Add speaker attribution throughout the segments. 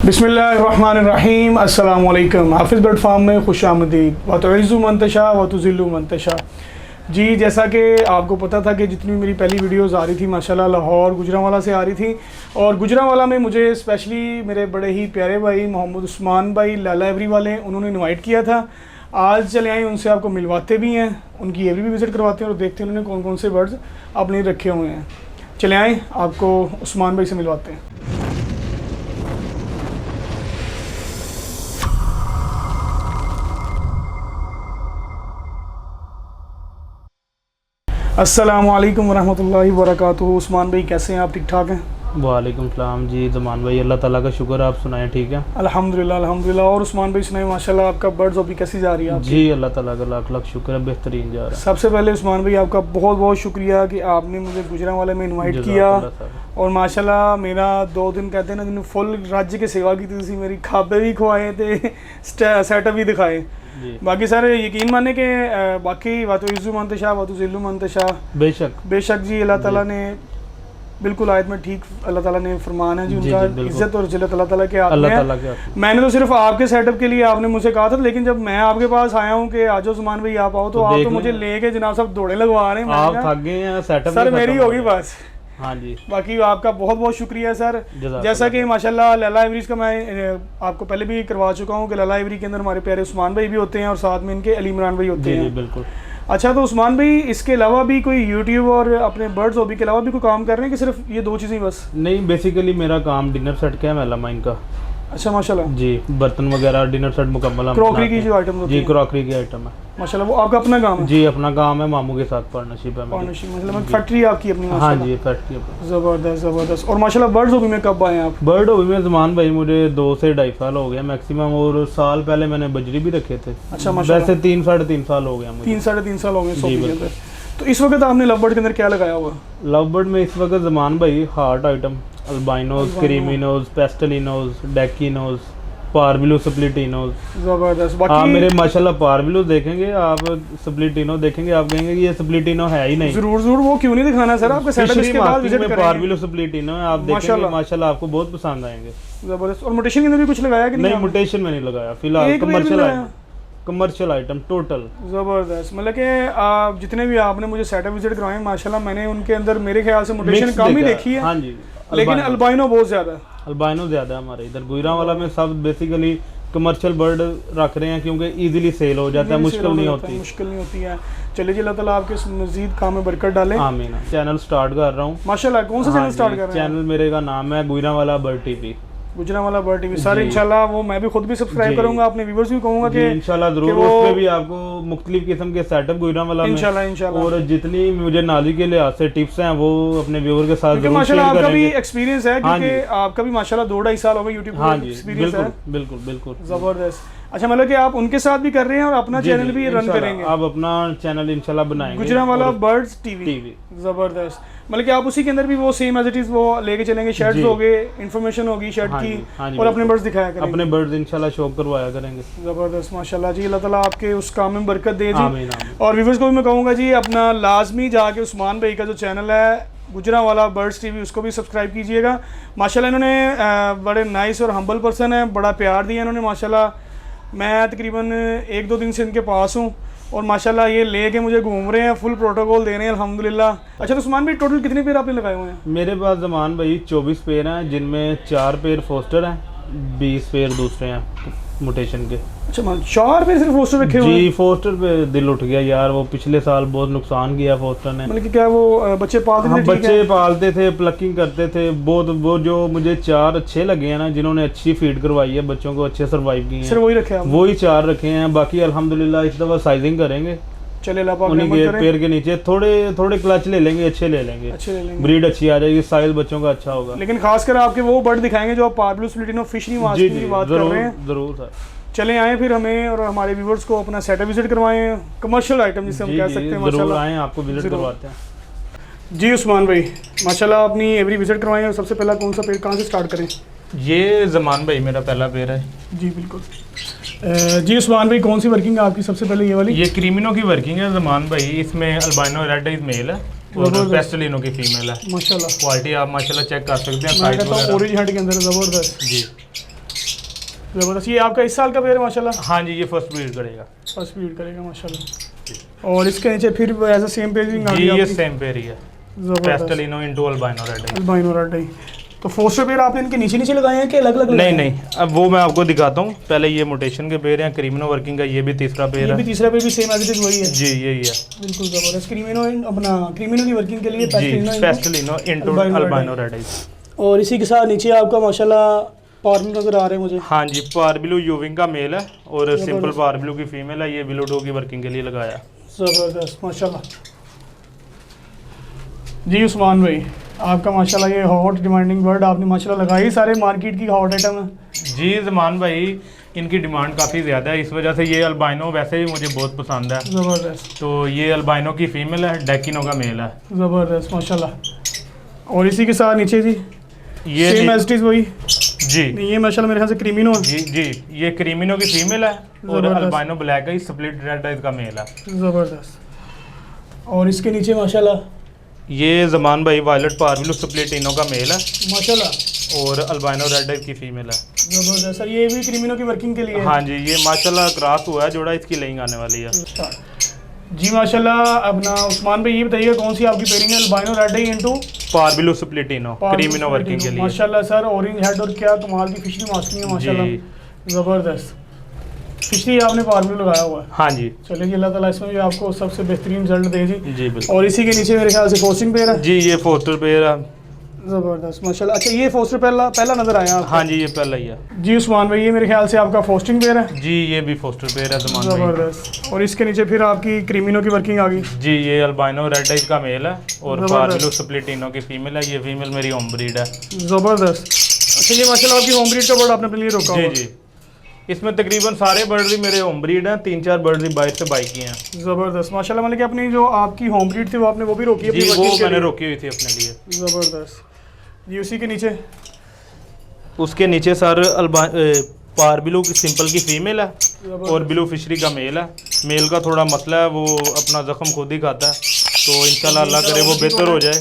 Speaker 1: बिस्मिल्लाहिर्रहमानिर्रहीम अस्सलाम वालेकुम। हाफिज़ बर्ड फार्म में खुश आमदीद। व तुइज़्ज़ु मन तशा व तुज़िल्लु मन तशा। जी, जैसा कि आपको पता था कि जितनी मेरी पहली वीडियोज़ आ रही थी माशाल्लाह लाहौर गुजरांवाला से आ रही थी, और गुजरांवाला में मुझे स्पेशली मेरे बड़े ही प्यारे भाई मोहम्मद उस्मान भाई लाला एवरी वाले उन्होंने इनवाइट किया था। आज चले आए, उनसे आपको मिलवाते भी हैं, उनकी एवरी भी विज़िट करवाते हैं और देखते हैं उन्होंने कौन कौन से बर्ड्स अपने रखे हुए हैं। चले आए, आपको उस्मान भाई से मिलवाते हैं। अस्सलामु अलैकुम वरहमतुल्लाहि वबरकातुहू। उस्मान भाई कैसे हैं आप? ठीक ठाक हैं?
Speaker 2: वालेकुम सलाम जी ज़मान भाई, अल्लाह ताला का शुक्र, आप सुनाएं ठीक है?
Speaker 1: अल्हम्दुलिल्लाह अल्हम्दुलिल्लाह। और उस्मान भाई सुनाए माशाल्लाह आपका बर्ड्स हॉबी कैसी जा रही है आपकी?
Speaker 2: जी अल्लाह ताला का लाख लाख शुक्र है, बेहतरीन जा रहा है।
Speaker 1: सबसे पहले उस्मान भाई आपका बहुत बहुत शुक्रिया कि आपने मुझे गुजरांवाला में इनवाइट किया, और माशाल्लाह मेरा 2 दिन कहते हैं ना जिन्होंने फुल राज्य की सेवा की थी, मेरी खाबे भी खुआए थे, सेटअप भी दिखाए। बाकी सारे यकीन माने कि बाकी वातुइज़्ज़ु मन तशा वतुज़िल्लु मन तशा, बेशक जी अल्लाह ताला ने बिल्कुल आयत में ठीक अल्लाह ताला ने फरमान है जी, उनका इज्जत और जिल्लत अल्लाह ताला के हाथ में है। मैंने तो सिर्फ आपके सेटअप के लिए आपने मुझसे कहा था, लेकिन जब मैं आपके पास आया हूँ कि आज उस्मान भाई आप आओ, तो आप तो मुझे लेके जनाब सब दौड़े लगवा रहे हैं।
Speaker 2: आप थक गए हैं, सेटअप
Speaker 1: सर मेरी होगी बस।
Speaker 2: हाँ जी,
Speaker 1: बाकी आपका बहुत बहुत शुक्रिया सर। जैसा कि माशाल्लाह लाला एवरीज का मैं आपको पहले भी करवा चुका हूँ कि लाला एवरी के अंदर हमारे प्यारे उस्मान भाई भी होते हैं और साथ में इनके अली इमरान भाई होते हैं।
Speaker 2: बिल्कुल।
Speaker 1: अच्छा, तो उस्मान भाई इसके अलावा भी कोई यूट्यूब और अपने बर्ड्स हॉबी के अलावा भी कोई काम कर रहे हैं कि सिर्फ ये 2 चीज़ें बस?
Speaker 2: नहीं, बेसिकली मेरा काम डिनर सेट का है, मेलामाइन का।
Speaker 1: अच्छा माशाल्लाह
Speaker 2: जी, बर्तन वगैरह डिनर सेट मुकम्मल,
Speaker 1: क्रॉकरी की जो आइटम होती
Speaker 2: है जी, क्रॉकरी की आइटम है
Speaker 1: माशाल्लाह। वो आपका अपना काम है?
Speaker 2: जी अपना काम है, मामू के साथ पार्टनरशिप है।
Speaker 1: मतलब फैक्ट्री आपकी अपनी?
Speaker 2: हाँ जी, फैक्ट्री।
Speaker 1: ज़बरदस्त ज़बरदस्त। और माशाल्लाह बर्ड्स हॉबी में कब आए आप?
Speaker 2: बर्ड हॉबी में ज़मान भाई मुझे 2 से 2.5 साल हो गया मैक्सिमम, और साल पहले मैंने बजरी भी रखे थे।
Speaker 1: अच्छा माशाल्लाह।
Speaker 2: वैसे 3 साढ़े 3 साल हो गया मुझे।
Speaker 1: 3 साढ़े 3 साल हो गए। तो इस वक्त आपने लव बर्ड के अंदर क्या लगाया हुआ?
Speaker 2: लव बर्ड में इस वक्त ज़मान भाई हार्ट आइटम, अल्बाइनोज, क्रीमिनोज, पेस्टलिनोज, डेकिनोज, पार्विलो, स्प्लिटिनोज।
Speaker 1: जबरदस्त।
Speaker 2: हाँ मेरे माशाल्लाह पार्विलो देखेंगे आप, स्प्लिटिनो देखेंगे आप कहेंगे कि ये स्प्लिटिनो है ही नहीं।
Speaker 1: जरूर जरूर, वो क्यों नहीं दिखाना सर आपका सेटअप इसके बाद विजिट करेंगे।
Speaker 2: पार्विलो स्प्लिटिनो है, आप देखेंगे माशाल्लाह आपको बहुत पसंद आएंगे।
Speaker 1: जबरदस्त। और म्यूटेशन के अंदर भी कुछ लगाया कि नहीं?
Speaker 2: म्यूटेशन में नहीं लगाया फिलहाल, कमर्शियल आइटम टोटल।
Speaker 1: ज़बरदस्त। मतलब कि आप जितने भी आपने मुझे सेटअप विजिट करवाए माशाल्लाह, मैंने उनके अंदर मेरे ख्याल से म्यूटेशन कम ही देखी है।
Speaker 2: हाँ जी,
Speaker 1: लेकिन अल्बाइनो बहुत ज़्यादा है।
Speaker 2: अल्बाइनो ज़्यादा है हमारे इधर गुजरांवाला में। सब बेसिकली कमर्शियल बर्ड रख रहे हैं क्योंकि इजीली सेल हो जाता है, मुश्किल नहीं होती है। चलिए जी, अल्लाह ताला आपके मज़ीद काम में बरकत डाले। आमीन। चैनल स्टार्ट कर रहा हूँ माशाल्लाह।
Speaker 1: कौन सा चैनल स्टार्ट कर रहे हैं?
Speaker 2: चैनल मेरे का नाम है Gujranwala bird TV.
Speaker 1: Gujranwala bird TV sir, इंशाल्लाह वो मैं भी खुद भी सब्सक्राइब करूंगा, अपने व्यूअर्स भी कहूंगा कि
Speaker 2: इंशाल्लाह जरूर। उसमें भी आपको मुख्तलिफ किस्म के सेटअप गुजरांवाला में
Speaker 1: इंशाल्लाह, और
Speaker 2: जितनी मुझे नॉलेज के लिहाज से टिप्स हैं वो अपने व्यूअर के साथ जरूर
Speaker 1: माशाल्लाह आपका भी एक्सपीरियंस है, क्योंकि आपका भी माशाल्लाह 2-2.5 साल हो गए यूट्यूब पर एक्सपीरियंस है।
Speaker 2: बिल्कुल
Speaker 1: जबरदस्त। अच्छा, मतलब कि आप उनके साथ भी कर रहे हैं और अपना चैनल भी रन करेंगे?
Speaker 2: आप अपना चैनल इंशाल्लाह बनाएंगे,
Speaker 1: गुजरांवाला बर्ड्स टीवी। जबरदस्त। मतलब कि आप उसी के अंदर भी वो सेम एज इट इज वो लेके चलेंगे, शर्ट्स हो गए, इन्फॉर्मेशन होगी शर्ट की, और अपने बर्ड्स दिखाया करेंगे,
Speaker 2: अपने बर्ड्स इंशाल्लाह शो करवाया करेंगे।
Speaker 1: जबरदस्त माशाल्लाह जी, अल्लाह ताला आपके उस काम में बरकत दे जी। और व्यूअर्स को भी मैं कहूँगा जी, अपना लाजमी जाके उस्मान भाई का जो चैनल है गुजरांवाला बर्ड्स टीवी, उसको भी सब्सक्राइब कीजिएगा। माशाल्लाह इन्होंने बड़े नाइस और हम्बल पर्सन है, बड़ा प्यार दिया इन्होंने माशाल्लाह। मैं तकरीबन 1-2 दिन से इनके पास हूँ और माशाल्लाह ये लेके मुझे घूम रहे हैं, फुल प्रोटोकॉल दे रहे हैं अल्हम्दुलिल्लाह। अच्छा, तो उस्मान भाई टोटल कितने पेयर आपने लगाए हुए हैं? मेरे
Speaker 2: पास ज़मान भाई 24 पेयर हैं, जिनमें 4 पेयर फोस्टर हैं, 20 पेयर दूसरे हैं म्यूटेशन के।
Speaker 1: अच्छा, 4 पेयर सिर्फ फोस्टर रखे हुए हैं?
Speaker 2: जी, फोस्टर पे दिल उठ गया यार, वो पिछले साल बहुत नुकसान किया फोस्टर ने।
Speaker 1: मतलब कि क्या वो बच्चे पालते थे?
Speaker 2: हाँ, बच्चे पालते थे, प्लकिंग करते थे बहुत। वो जो मुझे 4 अच्छे लगे हैं ना, जिन्होंने अच्छी फीड करवाई है, बच्चों को अच्छे सर्वाइव किए हैं,
Speaker 1: सिर्फ वही रखे हैं?
Speaker 2: वही 4 रखे हैं। बाकी अल्हम्दुलिल्लाह इस दफ़ा साइजिंग करेंगे,
Speaker 1: चले
Speaker 2: उन्हीं के पेड़ के नीचे थोड़े क्लच ले लेंगे, अच्छे ले लेंगे, ब्रीड अच्छी आ जाएगी, साइज बच्चों का अच्छा होगा।
Speaker 1: लेकिन खासकर आपके वो बर्ड दिखाएंगे जो आप पार्विलो स्प्लिटिनो फिशरी मास्क की बात कर रहे हैं।
Speaker 2: जरूर सर।
Speaker 1: चले आए फिर हमें और हमारे व्यूअर्स को अपना सेटअप विजिट करवाएं, कमर्शियल आइटम जिसे हम कह सकते हैं माशाल्लाह।
Speaker 2: आए, आपको विजिट करवाते हैं।
Speaker 1: जी उस्मान भाई माशाल्लाह अपनी एवरी विजिट करवाएं, और सबसे पहला कौन सा पेड़ कहाँ से स्टार्ट करें?
Speaker 3: ये ज़मान भाई मेरा पहला पेड़ है।
Speaker 1: जी बिल्कुल। जी उस्मान भाई, कौन सी वर्किंग है आपकी सबसे पहले? ये वाली?
Speaker 3: ये क्रीमिनो की वर्किंग है ज़मान भाई, इसमें अल्बाइनो रेड आइज मेल है और पेस्टलिनो की फीमेल है।
Speaker 1: माशाल्लाह
Speaker 3: क्वालिटी आप माशाल्लाह चेक कर सकते हैं।
Speaker 1: ऑरेंज हेड के अंदर ज़बरदस्त।
Speaker 3: जी,
Speaker 1: ज़बरदस्त। ये आपका इस साल का पेयर है माशाल्लाह?
Speaker 3: हाँ जी, ये फर्स्ट ब्रीड करेगा।
Speaker 1: फर्स्ट ब्रीड करेगा माशाल्लाह। और इसके नीचे फिर ऐसा सेम पेयरिंग आ
Speaker 3: जी,
Speaker 1: गई
Speaker 3: ये
Speaker 1: आपकी?
Speaker 3: सेम पेयर ही है, पेस्टेलिनो इनटू अल्बाइनो रेड आई।
Speaker 1: अल्बाइनो रेड आई। तो फोस्टर पेयर आपने इनके नीचे नीचे लगाए हैं कि अलग अलग?
Speaker 3: नहीं नहीं, अब वो मैं आपको दिखाता हूँ। पहले ये मोटेशन के पेयर हैं, क्रीमिनो वर्किंग का ये भी तीसरा पेयर
Speaker 1: ये
Speaker 3: है।
Speaker 1: भी तीसरा पेयर भी सेम एज इट इज वही है?
Speaker 3: जी यही है।
Speaker 1: बिल्कुल ज़बरदस्त। क्रीमिनो अपना क्रीमिनो की वर्किंग के लिए
Speaker 3: जी, पेस्टेलिनो इनटू अल्बाइनो रेड आई।
Speaker 1: और इसी के साथ नीचे आपका माशाल्लाह पार्म नजर आ रहे हैं मुझे।
Speaker 3: हाँ जी, पारब्लू यूविंग का मेल है और सिंपल पारब्लू की फीमेल है। ये बिलो डो की वर्किंग के लिए लगाया।
Speaker 1: ज़बरदस्त माशाल्लाह। जी उस्मान भाई, आपका माशाल्लाह ये हॉट डिमांडिंग बर्ड आपने माशाल्लाह लगाई, सारे मार्केट की हॉट आइटम है।
Speaker 3: जी ज़मान भाई, इनकी डिमांड काफ़ी ज़्यादा है, इस वजह से ये अल्बाइनो वैसे भी मुझे बहुत पसंद है।
Speaker 1: ज़बरदस्त।
Speaker 3: तो ये अल्बाइनो की फीमेल है, डेकिनो का मेल है।
Speaker 1: ज़बरदस्त माशाल्लाह। और इसी के साथ नीचे जी
Speaker 3: ये
Speaker 1: सेम एज इट इज वही?
Speaker 3: जी
Speaker 1: ये माशाल्लाह मेरे ख्याल से क्रीमिनो है।
Speaker 3: जी जी, ये क्रीमिनो की फीमेल है और
Speaker 1: ज़बरदस्त।
Speaker 3: अल्बाइनो ब्लैक है, स्प्लिट रेड आइज का मेल है।
Speaker 1: ज़बरदस्त। और इसके नीचे माशाल्लाह
Speaker 3: ये ज़मान भाई वायलेट पारब्लू स्प्लिटिनो का मेल है
Speaker 1: माशाल्लाह
Speaker 3: और अल्बाइनो रेड आइज की फीमेल है।
Speaker 1: ज़बरदस्त सर। ये भी क्रीमिनो की वर्किंग के लिए है?
Speaker 3: हाँ जी, ये माशाल्लाह क्रॉस हुआ है जोड़ा, इसकी लेइंग आने वाली है।
Speaker 1: जी माशाल्लाह। अपना उस्मान भाई ये बताइए कौन सी आपकी पेयरिंग है? अल्बाइनो रेड आई इनटू
Speaker 3: पारब्लू स्प्लिटिनो क्रीमिनो वर्किंग के लिए।
Speaker 1: माशाल्लाह सर, ऑरेंज हेड और क्या कमाल की फिशरी मास्किंग है माशाल्लाह। ज़बरदस्त। फिशरी आपने पारब्लू लगाया हुआ है?
Speaker 3: हाँ जी।
Speaker 1: चलिए जी, अल्लाह ताला इसमें भी आपको सबसे बेहतरीन रिजल्ट दे जी।
Speaker 3: जी बिल्कुल।
Speaker 1: और इसी के नीचे मेरे ख्याल से फोस्टिंग पेयर है?
Speaker 3: जी, ये फोस्टर पेयर है।
Speaker 1: ज़बरदस्त माशाल्लाह। अच्छा, ये फोस्टर पहला नजर आया आपको?
Speaker 3: हाँ जी, ये पहला ही है।
Speaker 1: जी उस्मान भाई, ये मेरे ख्याल से आपका फोस्टिंग पेयर है?
Speaker 3: जी, ये भी फोस्टर पेयर है ज़मान भाई।
Speaker 1: ज़बरदस्त। और इसके नीचे फिर आपकी क्रीमिनो की वर्किंग आ गई?
Speaker 3: जी, ये अल्बाइनो रेड आइज का मेल है और पारब्लू स्प्लिटिनो की फीमेल है। ये फीमेल मेरी होम ब्रीड है।
Speaker 1: ज़बरदस्त। अच्छा, ये माशाल्लाह आपकी होम ब्रीड का बर्ड आपने अपने लिए रोका
Speaker 3: जी
Speaker 1: हुआ?
Speaker 3: जी, इसमें तकरीबन सारे बर्ड ही मेरे होम ब्रीड हैं, 3-4 बर्ड ही बाहर से बाई किए हैं।
Speaker 1: ज़बरदस्त माशाल्लाह। मतलब कि अपनी जो आपकी होम ब्रीड थी वो आपने वो भी रोकी है
Speaker 3: जी,
Speaker 1: अपनी
Speaker 3: वो
Speaker 1: working के
Speaker 3: मैंने
Speaker 1: लिए?
Speaker 3: रोकी हुई थी अपने लिए।
Speaker 1: ज़बरदस्त जी। उसी के नीचे
Speaker 3: उसके नीचे सर पारब्लू की सिंपल की फीमेल है और ब्लू फिशरी का मेल है। मेल का थोड़ा मसला है, वो अपना जख्म खुद ही खाता है, तो इंशाल्लाह अल्लाह करे वो बेहतर हो जाए।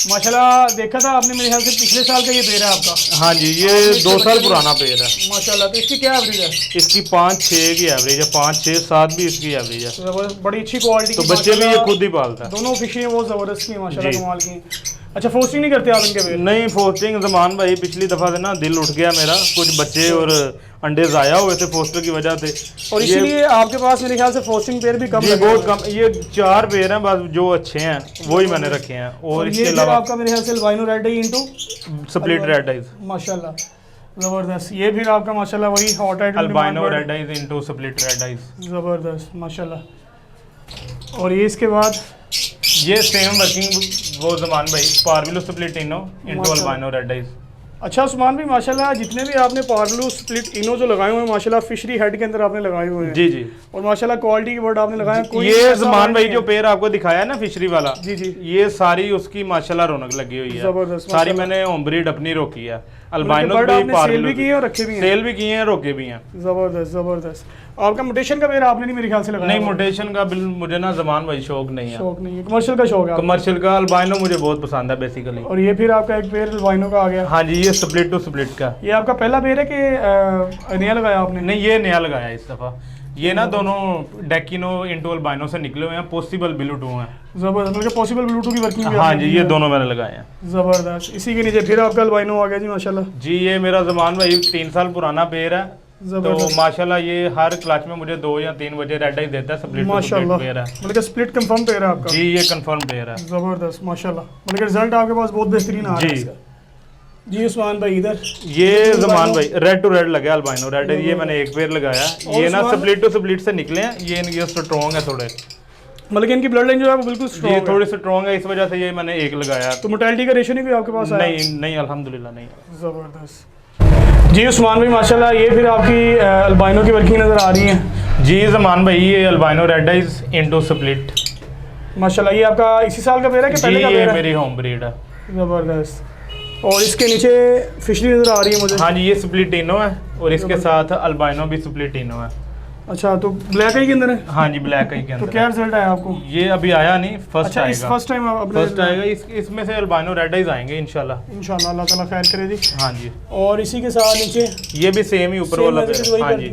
Speaker 1: माशाल्लाह। देखा था आपने मेरे ख्याल से पिछले साल का ये पेड़ है आपका?
Speaker 3: हाँ जी, ये 2 साल पुराना पेड़ है
Speaker 1: माशाल्लाह। तो इसकी क्या एवरेज है?
Speaker 3: इसकी 5-6 की एवरेज है, 5-6-7 भी इसकी एवरेज है।
Speaker 1: ज़बरदस्त, बड़ी अच्छी क्वालिटी
Speaker 3: तो बच्चे भी ये खुद ही पालता है।
Speaker 1: दोनों फिशें वो ज़बरदस्त की माशाल्लाह,
Speaker 3: जी।
Speaker 1: कमाल की। अच्छा, फोस्टिंग नहीं करते आप इनके पेड़?
Speaker 3: नहीं, फोस्टिंग ज़मान भाई पिछली दफ़ा से ना दिल उठ गया मेरा, कुछ बच्चे और अंडे ज़ाया हुए थे फोस्टर की वजह से।
Speaker 1: और इसीलिए आपके पास मेरे ख्याल से फोस्टिंग पेड़ भी कम
Speaker 3: जी,
Speaker 1: लगे
Speaker 3: बहुत
Speaker 1: हुए हैं।
Speaker 3: कम। ये 4 पेड़ हैं बस जो अच्छे हैं, वही मैंने रखे हैं। और
Speaker 1: ये
Speaker 3: इसके
Speaker 1: फिर
Speaker 3: अलावा
Speaker 1: आपका मेरे ख्याल से अल्बाइनो रेड आई इनटू
Speaker 3: स्प्लिट रेड आइज,
Speaker 1: माशाल्लाह। ज़बरदस्त। ये फिर आपका माशाल्लाह वही hot item
Speaker 3: albino red eyes into split red eyes.
Speaker 1: ज़बरदस्त माशाल्लाह। और ये इसके बाद
Speaker 3: ये सेम वर्किंग वो ज़मान भाई पारब्लू स्प्लिटिनो इनटू अल्बाइनो रेड आइज।
Speaker 1: अच्छा उस्मान भाई, माशाल्लाह जितने भी आपने पारब्लू स्प्लिट इनो जो लगाए हुए हैं माशाल्लाह फिशरी हेड के अंदर आपने लगाए हुए हैं।
Speaker 3: जी जी,
Speaker 1: और माशाल्लाह क्वालिटी के बर्ड आपने लगाए हैं। कोई
Speaker 3: ये
Speaker 1: ऐसा
Speaker 3: ज़मान भाई
Speaker 1: नहीं
Speaker 3: जो
Speaker 1: है।
Speaker 3: पेड़ आपको दिखाया है ना फिशरी वाला,
Speaker 1: जी जी,
Speaker 3: ये सारी उसकी माशाल्लाह रौनक लगी हुई है।
Speaker 1: ज़बरदस्त
Speaker 3: सारी
Speaker 1: माशाल्लाह।
Speaker 3: मैंने होम ब्रीड अपनी रोकी है।
Speaker 1: मतलब
Speaker 3: अल्बाइनो
Speaker 1: बर्ड
Speaker 3: भी
Speaker 1: आपने सेल
Speaker 3: पारब्लू
Speaker 1: भी किए हैं और रखे भी हैं?
Speaker 3: सेल भी किए हैं, रोके भी हैं।
Speaker 1: ज़बरदस्त ज़बरदस्त। आपका मोटेशन का पेड़ आपने नहीं मेरे ख्याल से लगाया?
Speaker 3: नहीं, मोटेशन का मुझे ना ज़मान भाई शौक नहीं है,
Speaker 1: शौक नहीं है, कमर्शियल का शौक है आपको?
Speaker 3: कमर्शियल का। अल्बाइनो मुझे बहुत पसंद है बेसिकली।
Speaker 1: और ये फिर आपका एक पेड़ अल्बाइनो का आ गया?
Speaker 3: हाँ जी, ये स्प्लिट टू स्प्लिट का।
Speaker 1: ये आपका पहला पेड़ है कि नया लगाया आपने?
Speaker 3: नहीं, ये नया लगाया इस दफ़ा। ये ना दोनों डेकिनो इनटू अल्बाइनो से निकले हुए हैं, पॉसिबल ब्लू टू हैं।
Speaker 1: ज़बरदस्त, मतलब पॉसिबल ब्लूटूथ की वर्किंग भी
Speaker 3: हाँ
Speaker 1: आपने
Speaker 3: जी,
Speaker 1: की
Speaker 3: ये
Speaker 1: है?
Speaker 3: दोनों मैंने लगाए हैं।
Speaker 1: ज़बरदस्त। इसी के नीचे फिर आपका अल्बाइनो आ गया जी माशाल्लाह।
Speaker 3: जी, ये मेरा ज़मान भाई 3 साल पुराना पेड़ है, तो
Speaker 1: ज़बरदस्त
Speaker 3: माशाल्लाह ये हर क्लास में मुझे 2 या 3 बजे रेड आई देता है। स्प्लिट टू
Speaker 1: माशाल्लाह।
Speaker 3: स्प्लिट पेड़ है।
Speaker 1: मतलब कि स्प्लिट कंफर्म पेड़ है आपका?
Speaker 3: जी, ये कंफर्म पेड़ है।
Speaker 1: ज़बरदस्त माशाल्लाह। मतलब कि रिजल्ट आपके पास बहुत बेहतरीन आ रहा है
Speaker 3: जी।
Speaker 1: इसका। जी उस्मान भाई इधर
Speaker 3: ये ज़मान भाई रेड टू रेड लगा अल्बाइनो रेड, ये मैंने एक पेड़ लगाया। ये ना
Speaker 1: उस्मान-
Speaker 3: स्प्लिट टू स्प्लिट से निकले हैं, ये स्ट्रॉन्ग है थोड़े।
Speaker 1: मतलब कि इनकी ब्लड लाइन जो है वो बिल्कुल
Speaker 3: ये
Speaker 1: स्ट्रॉन्ग है।
Speaker 3: थोड़ी स्ट्रॉन्ग है, इस वजह से ये मैंने एक लगाया।
Speaker 1: तो मोर्टेलिटी का रेशियो नहीं कोई आपके पास आया?
Speaker 3: नहीं नहीं, अल्हम्दुलिल्लाह नहीं।
Speaker 1: ज़बरदस्त। जी उस्मान भाई माशाल्लाह, ये फिर आपकी अल्बाइनो की वर्किंग नज़र आ रही है?
Speaker 3: जी ज़मान भाई, ये albino red eyes into split
Speaker 1: माशाल्लाह। ये आपका इसी साल का पेड़ है कि
Speaker 3: जी,
Speaker 1: पहले का
Speaker 3: ये
Speaker 1: पेड़ है?
Speaker 3: मेरी होम ब्रीड है।
Speaker 1: ज़बरदस्त। और इसके नीचे फिशरी नज़र आ रही है मुझे?
Speaker 3: हाँ जी, ये स्प्लिटिनो है और इसके साथ अल्बाइनो भी स्प्लिटिनो है।
Speaker 1: अच्छा, तो ब्लैक आई के अंदर है?
Speaker 3: हाँ जी, ब्लैक आई के
Speaker 1: तो
Speaker 3: अंदर
Speaker 1: क्या रिजल्ट आया आपको?
Speaker 3: ये अभी आया नहीं, फर्स्ट
Speaker 1: अच्छा, इस
Speaker 3: आएगा।
Speaker 1: फर्स्ट टाइम
Speaker 3: फर्स्ट आएगा। इसमें से अल्बानो रेड आइज आएंगे इंशाल्लाह।
Speaker 1: इंशाल्लाह, अल्लाह ताला खैर करे जी।
Speaker 3: हाँ जी,
Speaker 1: और इसी के साथ नीचे
Speaker 3: ये भी सेम ही ऊपर वाला पेड़। हाँ जी,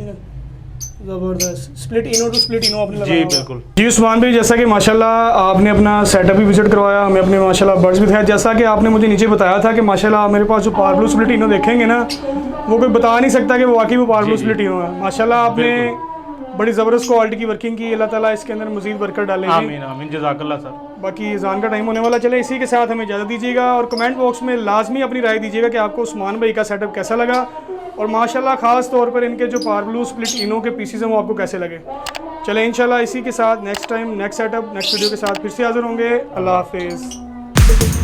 Speaker 1: जबरदस्त। Split into two split into आपने
Speaker 3: जी
Speaker 1: लगाया होगा।
Speaker 3: बिल्कुल।
Speaker 1: जी उस्मान भाई, जैसा कि माशाल्लाह आपने अपना सेटअप भी विजिट करवाया, हमें अपने माशाल्लाह बर्ड्स भी दिखाया। जैसा कि आपने मुझे नीचे बताया था कि माशाल्लाह मेरे पास जो पार्बलू स्प्लिट इनो देखेंगे ना, वो कोई बता नहीं सकता कि वो वाकई वो पार्बलू स्प्लिट इनो है। माशाल्लाह आपने बड़ी ज़बरदस्त क्वालिटी की वर्किंग की। अल्लाह ताला इसके अंदर मज़ीद बरकत डाले।
Speaker 3: आमीन आमीन, जज़ाकल्लाह सर।
Speaker 1: बाकी ईज़ान का टाइम होने वाला, चले इसी के साथ हमें इजाज़त दीजिएगा और कमेंट बॉक्स में लाजमी अपनी राय दीजिएगा कि आपको उस्मान भाई का सेटअप कैसा लगा और माशाल्लाह ख़ास तौर पर इनके जो पार्बलू स्प्लिट इनो के पीसीज हैं वो आपको कैसे लगे। चले इंशाल्लाह इसी के साथ next time next setup next video के साथ फिर से हाज़िर होंगे। अल्लाह हाफिज़।